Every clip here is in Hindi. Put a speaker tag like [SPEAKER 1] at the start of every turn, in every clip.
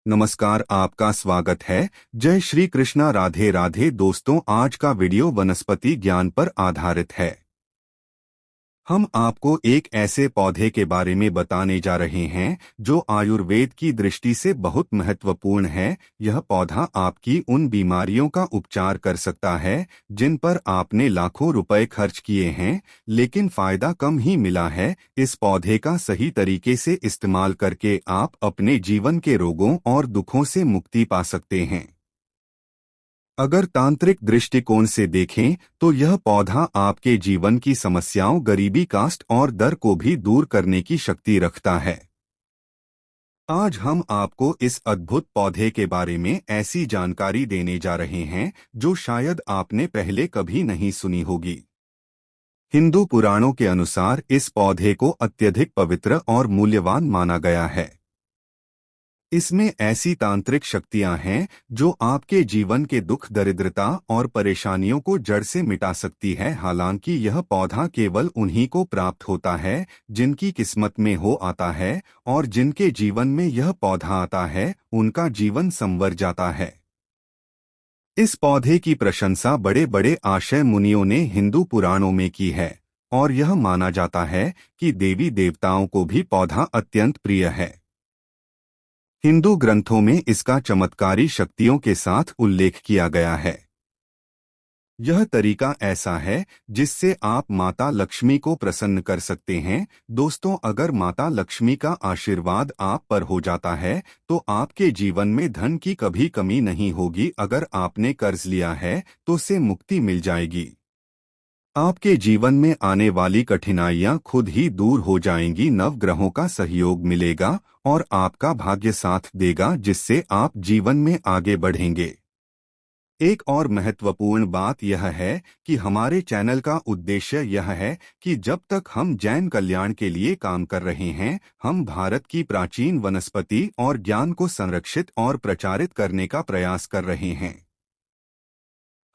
[SPEAKER 1] नमस्कार, आपका स्वागत है। जय श्री कृष्णा, राधे राधे। दोस्तों, आज का वीडियो वनस्पति ज्ञान पर आधारित है। हम आपको एक ऐसे पौधे के बारे में बताने जा रहे हैं जो आयुर्वेद की दृष्टि से बहुत महत्वपूर्ण है। यह पौधा आपकी उन बीमारियों का उपचार कर सकता है जिन पर आपने लाखों रुपए खर्च किए हैं, लेकिन फायदा कम ही मिला है। इस पौधे का सही तरीके से इस्तेमाल करके आप अपने जीवन के रोगों और दुखों से मुक्ति पा सकते हैं। अगर तांत्रिक दृष्टिकोण से देखें तो यह पौधा आपके जीवन की समस्याओं, गरीबी, कास्ट और दर को भी दूर करने की शक्ति रखता है। आज हम आपको इस अद्भुत पौधे के बारे में ऐसी जानकारी देने जा रहे हैं जो शायद आपने पहले कभी नहीं सुनी होगी। हिंदू पुराणों के अनुसार इस पौधे को अत्यधिक पवित्र और मूल्यवान माना गया है। इसमें ऐसी तांत्रिक शक्तियां हैं जो आपके जीवन के दुख, दरिद्रता और परेशानियों को जड़ से मिटा सकती है। हालांकि यह पौधा केवल उन्हीं को प्राप्त होता है जिनकी किस्मत में हो आता है, और जिनके जीवन में यह पौधा आता है उनका जीवन संवर जाता है। इस पौधे की प्रशंसा बड़े बड़े आशय मुनियों ने हिंदू पुराणों में की है, और यह माना जाता है कि देवी देवताओं को भी पौधा अत्यंत प्रिय है। हिंदू ग्रंथों में इसका चमत्कारी शक्तियों के साथ उल्लेख किया गया है। यह तरीका ऐसा है जिससे आप माता लक्ष्मी को प्रसन्न कर सकते हैं। दोस्तों, अगर माता लक्ष्मी का आशीर्वाद आप पर हो जाता है तो आपके जीवन में धन की कभी कमी नहीं होगी। अगर आपने कर्ज लिया है तो उससे मुक्ति मिल जाएगी। आपके जीवन में आने वाली कठिनाइयां खुद ही दूर हो जाएंगी। नवग्रहों का सहयोग मिलेगा और आपका भाग्य साथ देगा, जिससे आप जीवन में आगे बढ़ेंगे। एक और महत्वपूर्ण बात यह है कि हमारे चैनल का उद्देश्य यह है कि जब तक हम जैन कल्याण के लिए काम कर रहे हैं, हम भारत की प्राचीन वनस्पति और ज्ञान को संरक्षित और प्रचारित करने का प्रयास कर रहे हैं।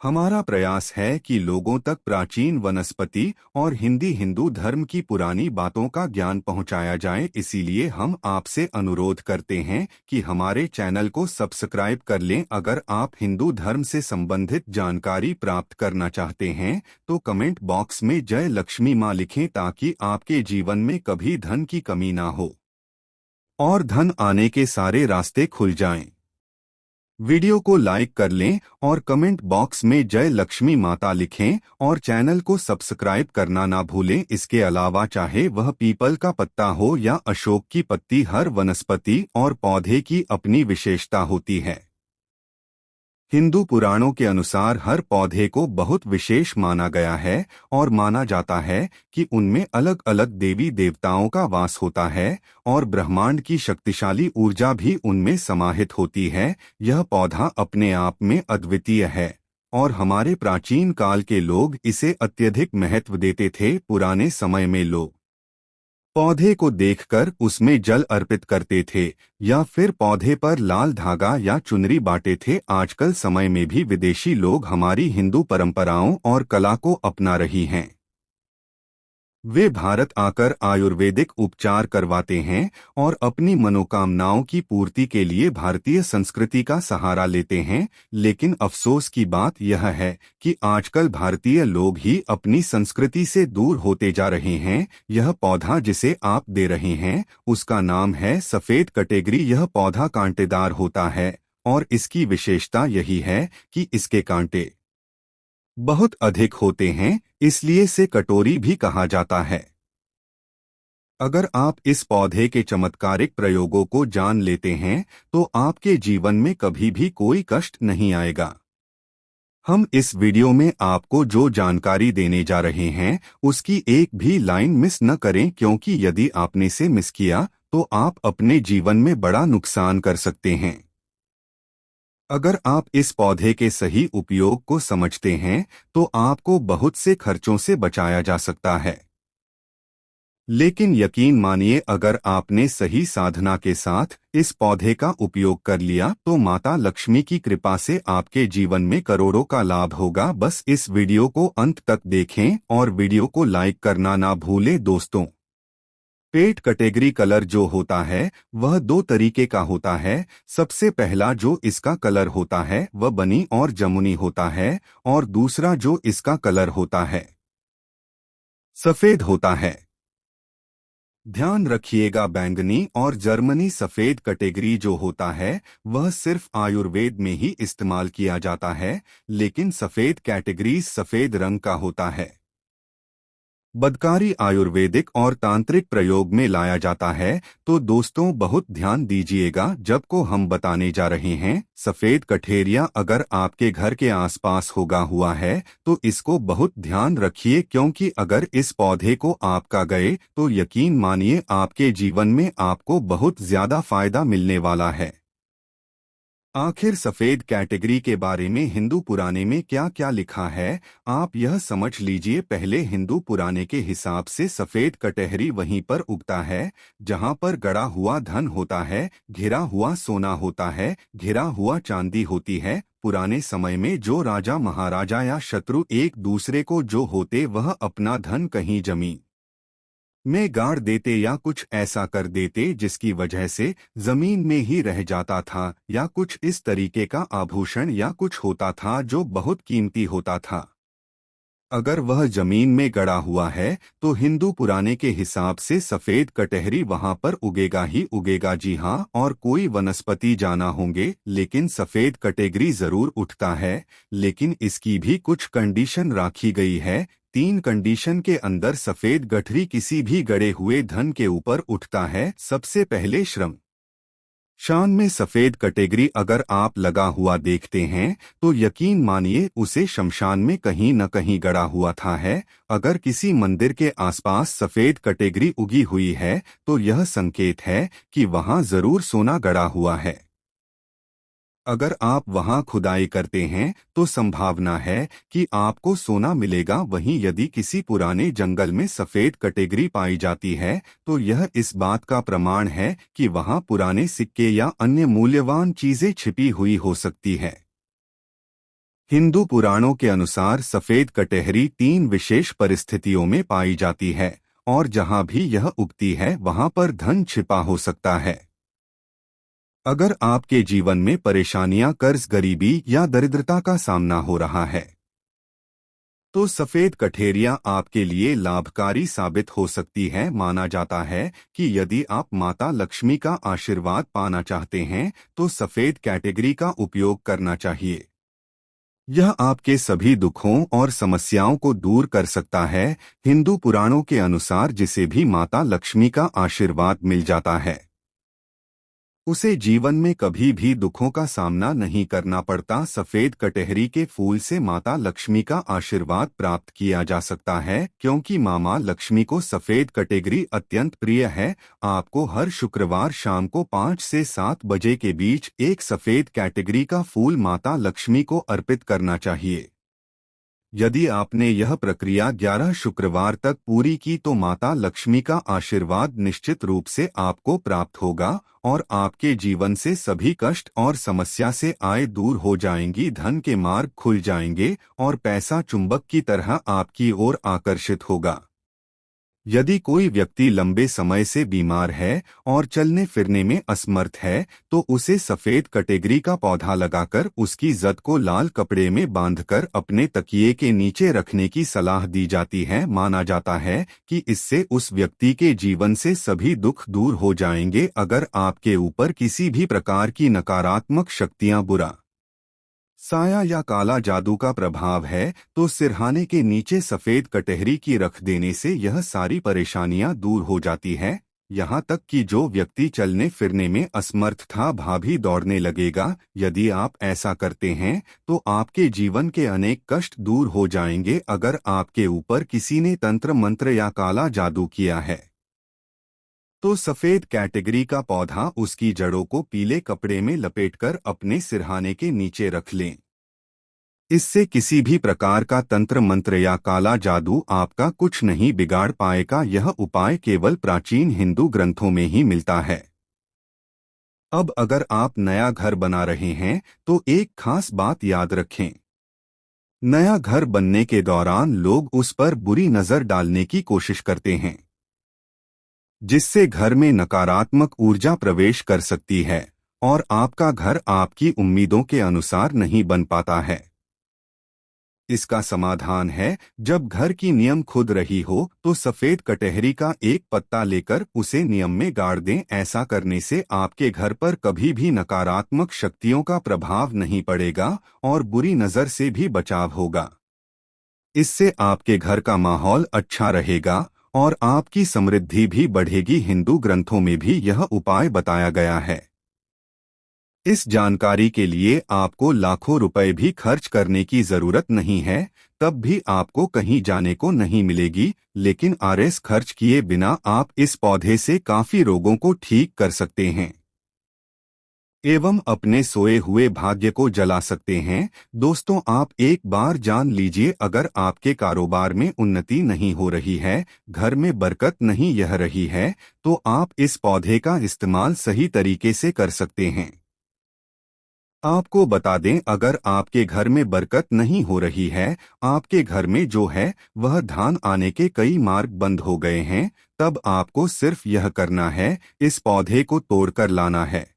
[SPEAKER 1] हमारा प्रयास है कि लोगों तक प्राचीन वनस्पति और हिंदू धर्म की पुरानी बातों का ज्ञान पहुंचाया जाए। इसीलिए हम आपसे अनुरोध करते हैं कि हमारे चैनल को सब्सक्राइब कर लें। अगर आप हिंदू धर्म से संबंधित जानकारी प्राप्त करना चाहते हैं तो कमेंट बॉक्स में जय लक्ष्मी माँ लिखें, ताकि आपके जीवन में कभी धन की कमी ना हो और धन आने के सारे रास्ते खुल जाएं। वीडियो को लाइक कर लें और कमेंट बॉक्स में जय लक्ष्मी माता लिखें, और चैनल को सब्सक्राइब करना ना भूलें। इसके अलावा चाहे वह पीपल का पत्ता हो या अशोक की पत्ती, हर वनस्पति और पौधे की अपनी विशेषता होती है। हिंदू पुराणों के अनुसार हर पौधे को बहुत विशेष माना गया है, और माना जाता है कि उनमें अलग अलग देवी देवताओं का वास होता है और ब्रह्मांड की शक्तिशाली ऊर्जा भी उनमें समाहित होती है। यह पौधा अपने आप में अद्वितीय है, और हमारे प्राचीन काल के लोग इसे अत्यधिक महत्व देते थे। पुराने समय में लोग पौधे को देखकर उसमें जल अर्पित करते थे या फिर पौधे पर लाल धागा या चुनरी बांटे थे। आजकल समय में भी विदेशी लोग हमारी हिंदू परंपराओं और कला को अपना रही हैं। वे भारत आकर आयुर्वेदिक उपचार करवाते हैं और अपनी मनोकामनाओं की पूर्ति के लिए भारतीय संस्कृति का सहारा लेते हैं। लेकिन अफसोस की बात यह है कि आजकल भारतीय लोग ही अपनी संस्कृति से दूर होते जा रहे हैं। यह पौधा जिसे आप दे रहे हैं उसका नाम है सफेद कटेगरी। यह पौधा कांटेदार होता है और इसकी विशेषता यही है कि इसके कांटे बहुत अधिक होते हैं, इसलिए इसे कटोरी भी कहा जाता है। अगर आप इस पौधे के चमत्कारिक प्रयोगों को जान लेते हैं तो आपके जीवन में कभी भी कोई कष्ट नहीं आएगा। हम इस वीडियो में आपको जो जानकारी देने जा रहे हैं उसकी एक भी लाइन मिस न करें, क्योंकि यदि आपने इसे मिस किया तो आप अपने जीवन में बड़ा नुकसान कर सकते हैं। अगर आप इस पौधे के सही उपयोग को समझते हैं तो आपको बहुत से खर्चों से बचाया जा सकता है। लेकिन यकीन मानिए, अगर आपने सही साधना के साथ इस पौधे का उपयोग कर लिया तो माता लक्ष्मी की कृपा से आपके जीवन में करोड़ों का लाभ होगा। बस इस वीडियो को अंत तक देखें और वीडियो को लाइक करना ना भूलें। दोस्तों, पेट कैटेगरी कलर जो होता है वह दो तरीके का होता है। सबसे पहला जो इसका कलर होता है वह बनी और जमुनी होता है, और दूसरा जो इसका कलर होता है सफेद होता है। ध्यान रखिएगा, बैंगनी और जर्मनी सफेद कैटेगरी जो होता है वह सिर्फ आयुर्वेद में ही इस्तेमाल किया जाता है, लेकिन सफेद कैटेगरी सफेद रंग का होता है। बदकारी आयुर्वेदिक और तांत्रिक प्रयोग में लाया जाता है। तो दोस्तों बहुत ध्यान दीजिएगा जब को हम बताने जा रहे हैं। सफेद कठेरिया अगर आपके घर के आसपास होगा हुआ है तो इसको बहुत ध्यान रखिए, क्योंकि अगर इस पौधे को आपका गए तो यकीन मानिए आपके जीवन में आपको बहुत ज्यादा फायदा मिलने वाला है। आखिर सफेद कैटेगरी के बारे में हिंदू पुराने में क्या क्या लिखा है आप यह समझ लीजिए। पहले हिंदू पुराने के हिसाब से सफेद कटहरी वहीं पर उगता है जहां पर गड़ा हुआ धन होता है, घिरा हुआ सोना होता है, घिरा हुआ चांदी होती है। पुराने समय में जो राजा महाराजा या शत्रु एक दूसरे को जो होते वह अपना धन कहीं जमीन में गाड़ देते या कुछ ऐसा कर देते जिसकी वजह से जमीन में ही रह जाता था, या कुछ इस तरीके का आभूषण या कुछ होता था जो बहुत कीमती होता था। अगर वह जमीन में गड़ा हुआ है तो हिंदू पुराने के हिसाब से सफेद कटहरी वहां पर उगेगा ही उगेगा। जी हाँ, और कोई वनस्पति जाना होंगे, लेकिन सफेद कटहरी जरूर उठता है, लेकिन इसकी भी कुछ कंडीशन राखी गई है। 3 कंडीशन के अंदर सफेद गठरी किसी भी गड़े हुए धन के ऊपर उठता है। सबसे पहले श्रम शान में सफेद कैटेगरी अगर आप लगा हुआ देखते हैं तो यकीन मानिए उसे शमशान में कहीं न कहीं गड़ा हुआ था है। अगर किसी मंदिर के आसपास सफेद कैटेगरी उगी हुई है तो यह संकेत है कि वहां जरूर सोना गड़ा हुआ है। अगर आप वहां खुदाई करते हैं तो संभावना है कि आपको सोना मिलेगा। वहीं यदि किसी पुराने जंगल में सफेद कैटेगरी पाई जाती है तो यह इस बात का प्रमाण है कि वहां पुराने सिक्के या अन्य मूल्यवान चीजें छिपी हुई हो सकती है। हिंदू पुराणों के अनुसार सफेद कटहरी 3 विशेष परिस्थितियों में पाई जाती है, और जहां भी यह उगती है वहां पर धन छिपा हो सकता है। अगर आपके जीवन में परेशानियां, कर्ज, गरीबी या दरिद्रता का सामना हो रहा है तो सफेद कठेरिया आपके लिए लाभकारी साबित हो सकती है। माना जाता है कि यदि आप माता लक्ष्मी का आशीर्वाद पाना चाहते हैं तो सफेद कैटेगरी का उपयोग करना चाहिए। यह आपके सभी दुखों और समस्याओं को दूर कर सकता है। हिंदू पुराणों के अनुसार जिसे भी माता लक्ष्मी का आशीर्वाद मिल जाता है उसे जीवन में कभी भी दुखों का सामना नहीं करना पड़ता। सफेद कटहरी के फूल से माता लक्ष्मी का आशीर्वाद प्राप्त किया जा सकता है, क्योंकि मामा लक्ष्मी को सफेद कटहरी अत्यंत प्रिय है। आपको हर शुक्रवार शाम को 5 से 7 बजे के बीच एक सफेद कैटेगरी का फूल माता लक्ष्मी को अर्पित करना चाहिए। यदि आपने यह प्रक्रिया 11 शुक्रवार तक पूरी की तो माता लक्ष्मी का आशीर्वाद निश्चित रूप से आपको प्राप्त होगा और आपके जीवन से सभी कष्ट और समस्या से आए दूर हो जाएंगी। धन के मार्ग खुल जाएंगे और पैसा चुंबक की तरह आपकी ओर आकर्षित होगा। यदि कोई व्यक्ति लंबे समय से बीमार है और चलने फिरने में असमर्थ है तो उसे सफेद कैटेगरी का पौधा लगाकर उसकी जद को लाल कपड़े में बांधकर अपने तकिए के नीचे रखने की सलाह दी जाती है। माना जाता है कि इससे उस व्यक्ति के जीवन से सभी दुख दूर हो जाएंगे। अगर आपके ऊपर किसी भी प्रकार की नकारात्मक शक्तियां, बुरा साया या काला जादू का प्रभाव है तो सिरहाने के नीचे सफेद कटहरी की रख देने से यह सारी परेशानियां दूर हो जाती है। यहाँ तक कि जो व्यक्ति चलने फिरने में असमर्थ था वह भी दौड़ने लगेगा। यदि आप ऐसा करते हैं तो आपके जीवन के अनेक कष्ट दूर हो जाएंगे। अगर आपके ऊपर किसी ने तंत्र मंत्र या काला जादू किया है तो सफेद कैटेगरी का पौधा उसकी जड़ों को पीले कपड़े में लपेटकर अपने सिरहाने के नीचे रख लें। इससे किसी भी प्रकार का तंत्र मंत्र या काला जादू आपका कुछ नहीं बिगाड़ पाएगा। यह उपाय केवल प्राचीन हिंदू ग्रंथों में ही मिलता है। अब अगर आप नया घर बना रहे हैं तो एक खास बात याद रखें। नया घर बनने के दौरान लोग उस पर बुरी नजर डालने की कोशिश करते हैं। जिससे घर में नकारात्मक ऊर्जा प्रवेश कर सकती है और आपका घर आपकी उम्मीदों के अनुसार नहीं बन पाता है। इसका समाधान है, जब घर की नियम खुद रही हो तो सफेद कटहरी का एक पत्ता लेकर उसे नियम में गाड़ दें। ऐसा करने से आपके घर पर कभी भी नकारात्मक शक्तियों का प्रभाव नहीं पड़ेगा और बुरी नजर से भी बचाव होगा। इससे आपके घर का माहौल अच्छा रहेगा और आपकी समृद्धि भी बढ़ेगी। हिंदू ग्रंथों में भी यह उपाय बताया गया है। इस जानकारी के लिए आपको लाखों रुपए भी खर्च करने की जरूरत नहीं है, तब भी आपको कहीं जाने को नहीं मिलेगी। लेकिन आरएस खर्च किए बिना आप इस पौधे से काफी रोगों को ठीक कर सकते हैं एवं अपने सोए हुए भाग्य को जला सकते हैं। दोस्तों, आप एक बार जान लीजिए, अगर आपके कारोबार में उन्नति नहीं हो रही है, घर में बरकत नहीं यह रही है, तो आप इस पौधे का इस्तेमाल सही तरीके से कर सकते हैं। आपको बता दें, अगर आपके घर में बरकत नहीं हो रही है, आपके घर में जो है वह धान आने के कई मार्ग बंद हो गए हैं, तब आपको सिर्फ यह करना है, इस पौधे को तोड़कर लाना है।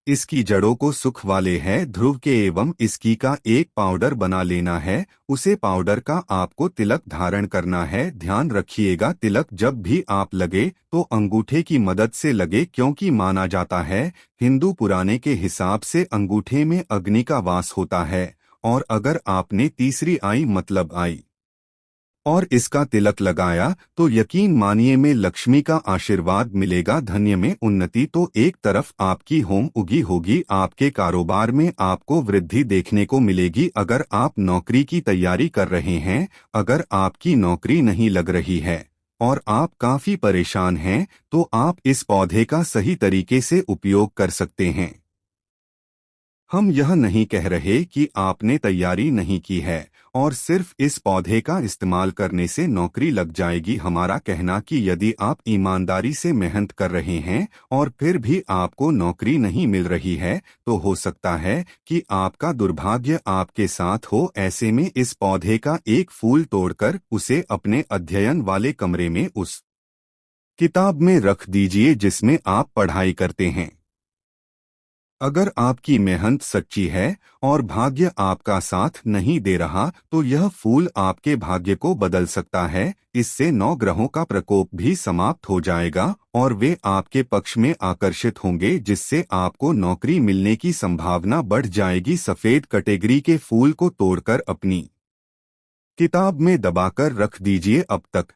[SPEAKER 1] इसकी जड़ों को सुख वाले है ध्रुव के एवं इसकी का एक पाउडर बना लेना है। उसे पाउडर का आपको तिलक धारण करना है। ध्यान रखिएगा, तिलक जब भी आप लगे तो अंगूठे की मदद से लगे, क्योंकि माना जाता है हिंदू पुराने के हिसाब से अंगूठे में अग्नि का वास होता है और अगर आपने तीसरी आई मतलब आई और इसका तिलक लगाया तो यकीन मानिए में लक्ष्मी का आशीर्वाद मिलेगा। धन्य में उन्नति तो एक तरफ आपकी होम उगी होगी, आपके कारोबार में आपको वृद्धि देखने को मिलेगी। अगर आप नौकरी की तैयारी कर रहे हैं, अगर आपकी नौकरी नहीं लग रही है और आप काफी परेशान हैं, तो आप इस पौधे का सही तरीके से उपयोग कर सकते हैं। हम यह नहीं कह रहे कि आपने तैयारी नहीं की है और सिर्फ इस पौधे का इस्तेमाल करने से नौकरी लग जाएगी। हमारा कहना कि यदि आप ईमानदारी से मेहनत कर रहे हैं और फिर भी आपको नौकरी नहीं मिल रही है, तो हो सकता है कि आपका दुर्भाग्य आपके साथ हो। ऐसे में इस पौधे का एक फूल तोड़कर उसे अपने अध्ययन वाले कमरे में उस किताब में रख दीजिए जिसमें आप पढ़ाई करते हैं। अगर आपकी मेहनत सच्ची है और भाग्य आपका साथ नहीं दे रहा, तो यह फूल आपके भाग्य को बदल सकता है। इससे 9 ग्रहों का प्रकोप भी समाप्त हो जाएगा और वे आपके पक्ष में आकर्षित होंगे, जिससे आपको नौकरी मिलने की संभावना बढ़ जाएगी। सफेद कैटेगरी के फूल को तोड़कर अपनी किताब में दबाकर रख दीजिए। अब तक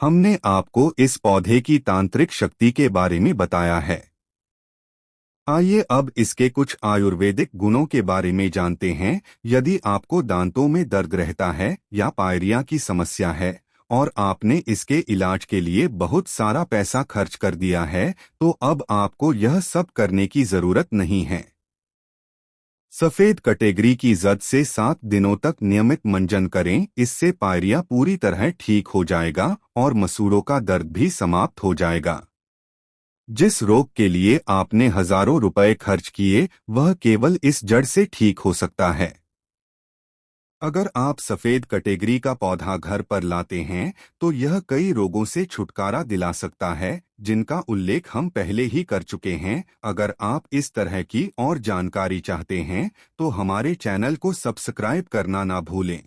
[SPEAKER 1] हमने आपको इस पौधे की तांत्रिक शक्ति के बारे में बताया है। आइए अब इसके कुछ आयुर्वेदिक गुणों के बारे में जानते हैं। यदि आपको दांतों में दर्द रहता है या पायरिया की समस्या है और आपने इसके इलाज के लिए बहुत सारा पैसा खर्च कर दिया है, तो अब आपको यह सब करने की जरूरत नहीं है। सफेद कैटेगरी की जद से 7 दिनों तक नियमित मंजन करें, इससे पायरिया पूरी तरह ठीक हो जाएगा और मसूड़ों का दर्द भी समाप्त हो जाएगा। जिस रोग के लिए आपने हजारों रुपए खर्च किए, वह केवल इस जड़ से ठीक हो सकता है। अगर आप सफेद कैटेगरी का पौधा घर पर लाते हैं, तो यह कई रोगों से छुटकारा दिला सकता है, जिनका उल्लेख हम पहले ही कर चुके हैं। अगर आप इस तरह की और जानकारी चाहते हैं, तो हमारे चैनल को सब्सक्राइब करना ना भूलें।